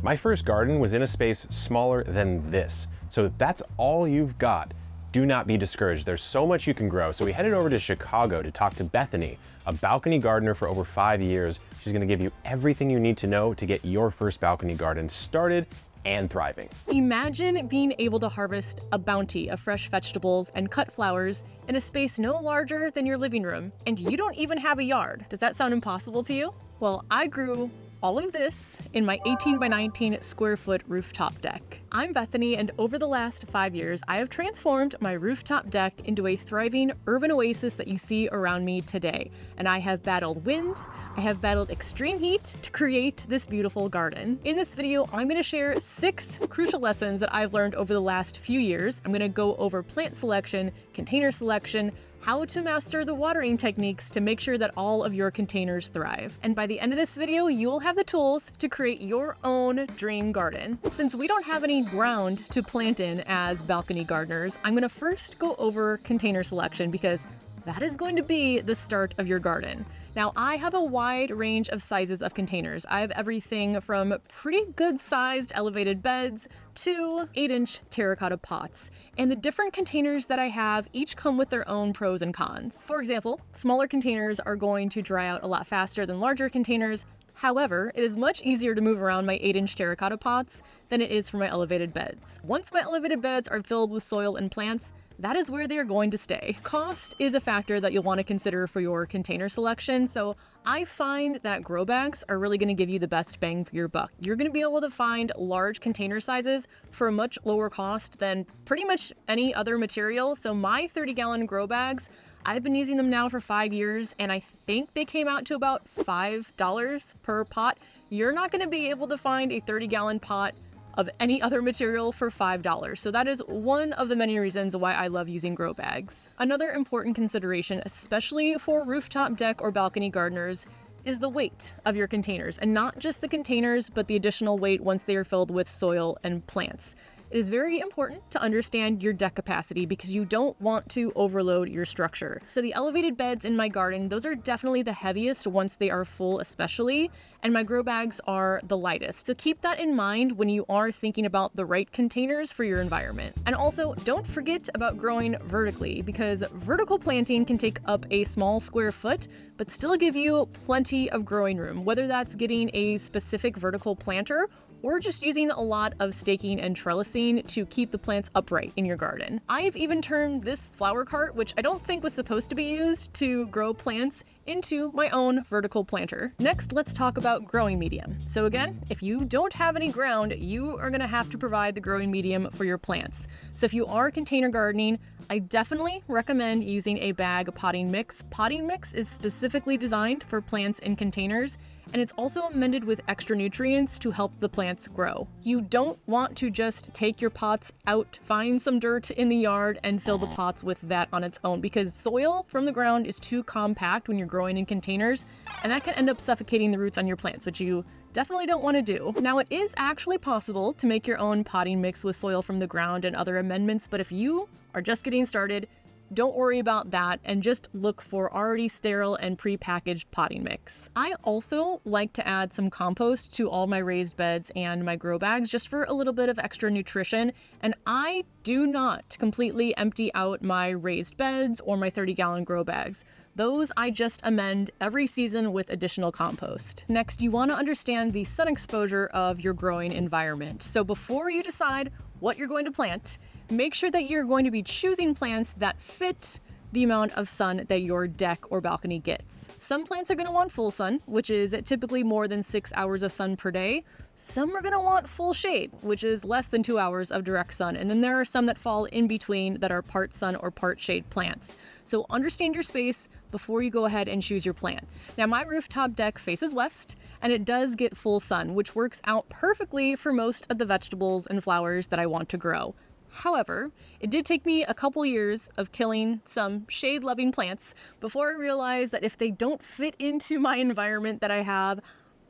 My first garden was in a space smaller than this. So if that's all you've got, do not be discouraged. There's so much you can grow. So we headed over to Chicago to talk to Bethany, a balcony gardener for over 5 years. She's gonna give you everything you need to know to get your first balcony garden started and thriving. Imagine being able to harvest a bounty of fresh vegetables and cut flowers in a space no larger than your living room, and you don't even have a yard. Does that sound impossible to you? Well, I grew all of this in my 18 by 19 square foot rooftop deck. I'm Bethany, and over the last 5 years, I have transformed my rooftop deck into a thriving urban oasis that you see around me today. And I have battled wind, I have battled extreme heat to create this beautiful garden. In this video, I'm gonna share 6 crucial lessons that I've learned over the last few years. I'm gonna go over plant selection, container selection, how to master the watering techniques to make sure that all of your containers thrive. And by the end of this video, you'll have the tools to create your own dream garden. Since we don't have any ground to plant in as balcony gardeners, I'm gonna first go over container selection because that is going to be the start of your garden. Now, I have a wide range of sizes of containers. I have everything from pretty good sized elevated beds to 8-inch terracotta pots. And the different containers that I have each come with their own pros and cons. For example, smaller containers are going to dry out a lot faster than larger containers. However, it is much easier to move around my 8-inch terracotta pots than it is for my elevated beds. Once my elevated beds are filled with soil and plants, that is where they are going to stay. Cost is a factor that you'll want to consider for your container selection, so I find that grow bags are really going to give you the best bang for your buck. You're going to be able to find large container sizes for a much lower cost than pretty much any other material. So my 30-gallon grow bags, I've been using them now for 5 years, and I think they came out to about $5 per pot. You're not going to be able to find a 30-gallon pot of any other material for $5. So that is one of the many reasons why I love using grow bags. Another important consideration, especially for rooftop deck or balcony gardeners, is the weight of your containers, and not just the containers, but the additional weight once they are filled with soil and plants. It is very important to understand your deck capacity because you don't want to overload your structure. So the elevated beds in my garden, those are definitely the heaviest once they are full especially, and my grow bags are the lightest. So keep that in mind when you are thinking about the right containers for your environment. And also, don't forget about growing vertically because vertical planting can take up a small square foot, but still give you plenty of growing room, whether that's getting a specific vertical planter or just using a lot of staking and trellising to keep the plants upright in your garden. I've even turned this flower cart, which I don't think was supposed to be used to grow plants, into my own vertical planter. Next, let's talk about growing medium. So again, if you don't have any ground, you are gonna have to provide the growing medium for your plants. So if you are container gardening, I definitely recommend using a bag potting mix. Potting mix is specifically designed for plants in containers, and it's also amended with extra nutrients to help the plants grow. You don't want to just take your pots out, find some dirt in the yard, and fill the pots with that on its own, because soil from the ground is too compact when you're growing in containers, and that can end up suffocating the roots on your plants, which you definitely don't want to do. Now, it is actually possible to make your own potting mix with soil from the ground and other amendments, but if you are just getting started, don't worry about that and just look for already sterile and pre-packaged potting mix. I also like to add some compost to all my raised beds and my grow bags just for a little bit of extra nutrition, and I do not completely empty out my raised beds or my 30-gallon grow bags. Those I just amend every season with additional compost. Next, you want to understand the sun exposure of your growing environment. So before you decide what you're going to plant, make sure that you're going to be choosing plants that fit the amount of sun that your deck or balcony gets. Some plants are going to want full sun, which is typically more than 6 hours of sun per day. Some are going to want full shade, which is less than 2 hours of direct sun. And then there are some that fall in between that are part sun or part shade plants. So understand your space before you go ahead and choose your plants. Now, my rooftop deck faces west, and it does get full sun, which works out perfectly for most of the vegetables and flowers that I want to grow. However, it did take me a couple years of killing some shade-loving plants before I realized that if they don't fit into my environment that I have,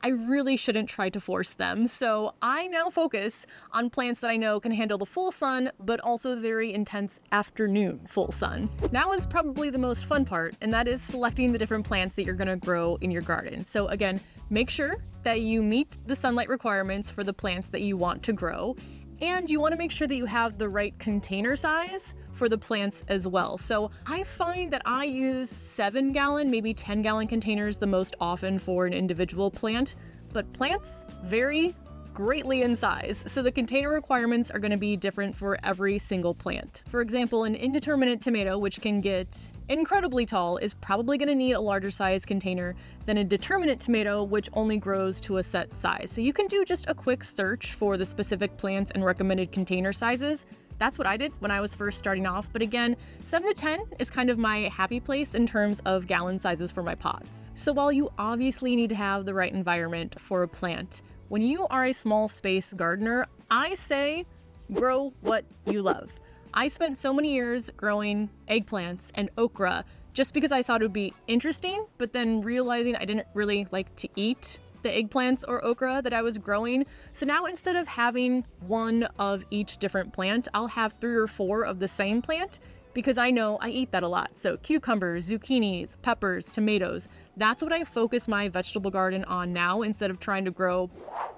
I really shouldn't try to force them. So I now focus on plants that I know can handle the full sun, but also the very intense afternoon full sun. Now is probably the most fun part, and that is selecting the different plants that you're gonna grow in your garden. So again, Make sure that you meet the sunlight requirements for the plants that you want to grow, and you want to make sure that you have the right container size for the plants as well. So I find that I use 7-gallon, maybe 10-gallon containers the most often for an individual plant, but plants vary greatly in size, so the container requirements are going to be different for every single plant. For example, an indeterminate tomato, which can get incredibly tall, is probably going to need a larger size container than a determinate tomato, which only grows to a set size. So you can do just a quick search for the specific plants and recommended container sizes. That's what I did when I was first starting off, but again, 7 to 10 is kind of my happy place in terms of gallon sizes for my pots. So while you obviously need to have the right environment for a plant, when you are a small space gardener, I say grow what you love. I spent so many years growing eggplants and okra just because I thought it would be interesting, but then realizing I didn't really like to eat the eggplants or okra that I was growing. So now instead of having one of each different plant, I'll have 3 or 4 of the same plant because I know I eat that a lot. So cucumbers, zucchinis, peppers, tomatoes, that's what I focus my vegetable garden on now instead of trying to grow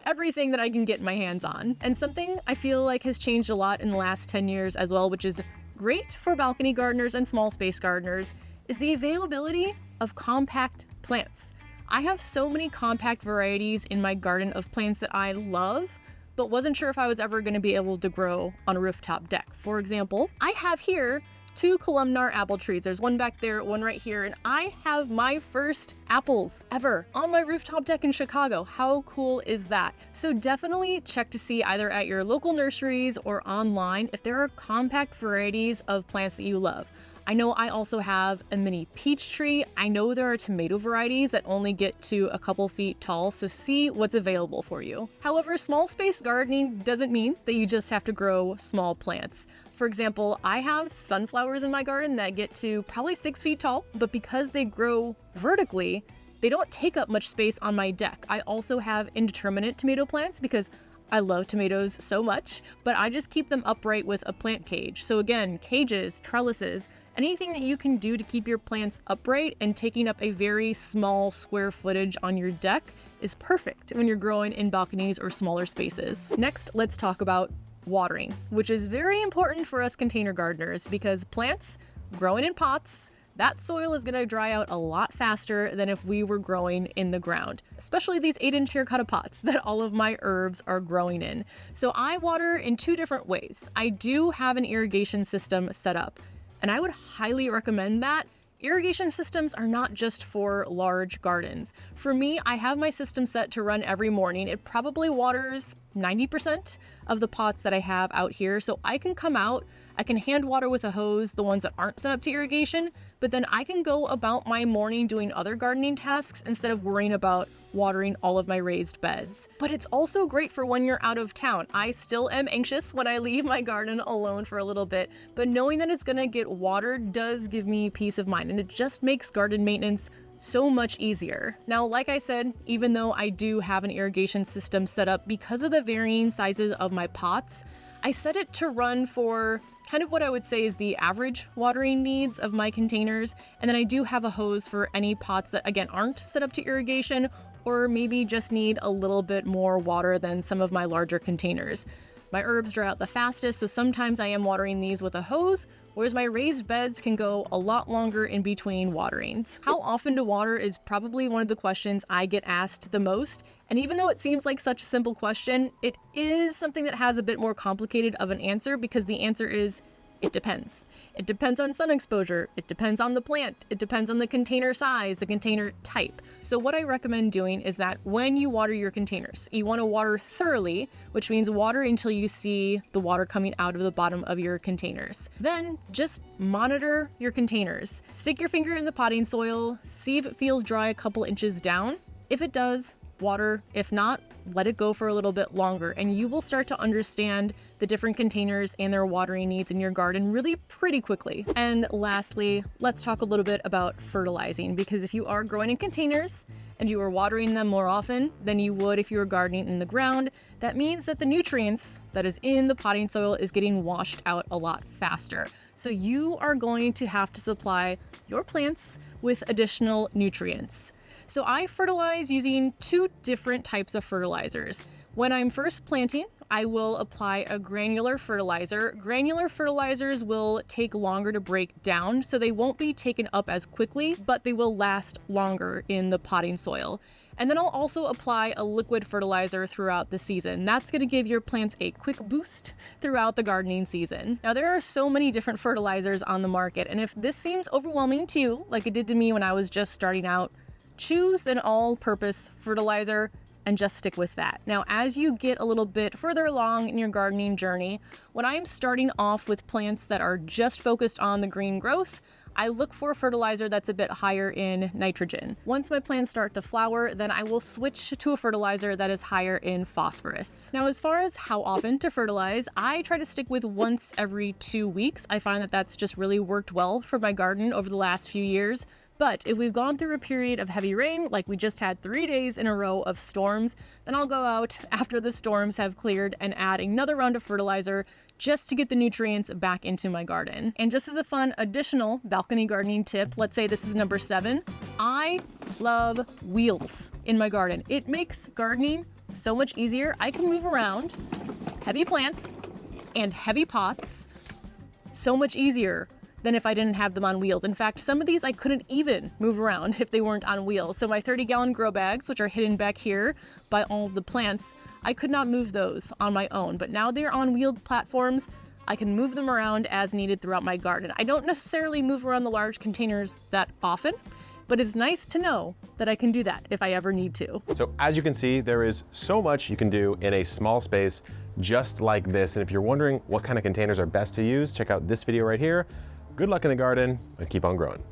everything that I can get my hands on. And something I feel like has changed a lot in the last 10 years as well, which is great for balcony gardeners and small space gardeners, is the availability of compact plants. I have so many compact varieties in my garden of plants that I love, but wasn't sure if I was ever going to be able to grow on a rooftop deck. For example, I have here 2 columnar apple trees. There's one back there, one right here, and I have my first apples ever on my rooftop deck in Chicago. How cool is that? So definitely check to see either at your local nurseries or online if there are compact varieties of plants that you love. I know I also have a mini peach tree. I know there are tomato varieties that only get to a couple feet tall, so see what's available for you. However, small space gardening doesn't mean that you just have to grow small plants. For example, I have sunflowers in my garden that get to probably 6 feet tall, but because they grow vertically, they don't take up much space on my deck. I also have indeterminate tomato plants because I love tomatoes so much, but I just keep them upright with a plant cage. So again, cages, trellises, anything that you can do to keep your plants upright and taking up a very small square footage on your deck is perfect when you're growing in balconies or smaller spaces. Next, let's talk about watering, which is very important for us container gardeners because plants growing in pots, that soil is going to dry out a lot faster than if we were growing in the ground, especially these 8-inch terracotta pots that all of my herbs are growing in. So I water in 2 different ways. I do have an irrigation system set up, and I would highly recommend that. Irrigation systems are not just for large gardens. For me, I have my system set to run every morning. It probably waters 90% of the pots that I have out here. So I can come out, I can hand water with a hose, the ones that aren't set up to irrigation, but then I can go about my morning doing other gardening tasks instead of worrying about watering all of my raised beds. But it's also great for when you're out of town. I still am anxious when I leave my garden alone for a little bit, but knowing that it's gonna get watered does give me peace of mind, and it just makes garden maintenance so much easier. Now, like I said, even though I do have an irrigation system set up, because of the varying sizes of my pots, I set it to run for kind of what I would say is the average watering needs of my containers. And then I do have a hose for any pots that, again, aren't set up to irrigation or maybe just need a little bit more water than some of my larger containers. My herbs dry out the fastest, so sometimes I am watering these with a hose, whereas my raised beds can go a lot longer in between waterings. How often to water is probably one of the questions I get asked the most, and even though it seems like such a simple question, it is something that has a bit more complicated of an answer because the answer is it depends. It depends on sun exposure, it depends on the plant, it depends on the container size, the container type. So what I recommend doing is that when you water your containers, you want to water thoroughly, which means water until you see the water coming out of the bottom of your containers. Then just monitor your containers. Stick your finger in the potting soil, see if it feels dry a couple inches down. If it does, water. If not, let it go for a little bit longer, and you will start to understand the different containers and their watering needs in your garden really pretty quickly. And lastly, let's talk a little bit about fertilizing, because if you are growing in containers and you are watering them more often than you would if you were gardening in the ground, that means that the nutrients that is in the potting soil is getting washed out a lot faster. So you are going to have to supply your plants with additional nutrients. So I fertilize using two different types of fertilizers. When I'm first planting, I will apply a granular fertilizer. Granular fertilizers will take longer to break down, so they won't be taken up as quickly, but they will last longer in the potting soil. And then I'll also apply a liquid fertilizer throughout the season. That's going to give your plants a quick boost throughout the gardening season. Now, there are so many different fertilizers on the market, and if this seems overwhelming to you, like it did to me when I was just starting out, choose an all-purpose fertilizer and just stick with that. Now, as you get a little bit further along in your gardening journey, when I'm starting off with plants that are just focused on the green growth, I look for a fertilizer that's a bit higher in nitrogen. Once my plants start to flower, then I will switch to a fertilizer that is higher in phosphorus. Now, as far as how often to fertilize, I try to stick with once every 2 weeks. I find that that's just really worked well for my garden over the last few years. But if we've gone through a period of heavy rain, like we just had 3 days in a row of storms, then I'll go out after the storms have cleared and add another round of fertilizer just to get the nutrients back into my garden. And just as a fun additional balcony gardening tip, let's say this is number 7, I love wheels in my garden. It makes gardening so much easier. I can move around heavy plants and heavy pots so much easier than if I didn't have them on wheels. In fact, some of these I couldn't even move around if they weren't on wheels. So my 30-gallon grow bags, which are hidden back here by all of the plants, I could not move those on my own, but now they're on wheeled platforms. I can move them around as needed throughout my garden. I don't necessarily move around the large containers that often, but it's nice to know that I can do that if I ever need to. So as you can see, there is so much you can do in a small space just like this. And if you're wondering what kind of containers are best to use, check out this video right here. Good luck in the garden and keep on growing.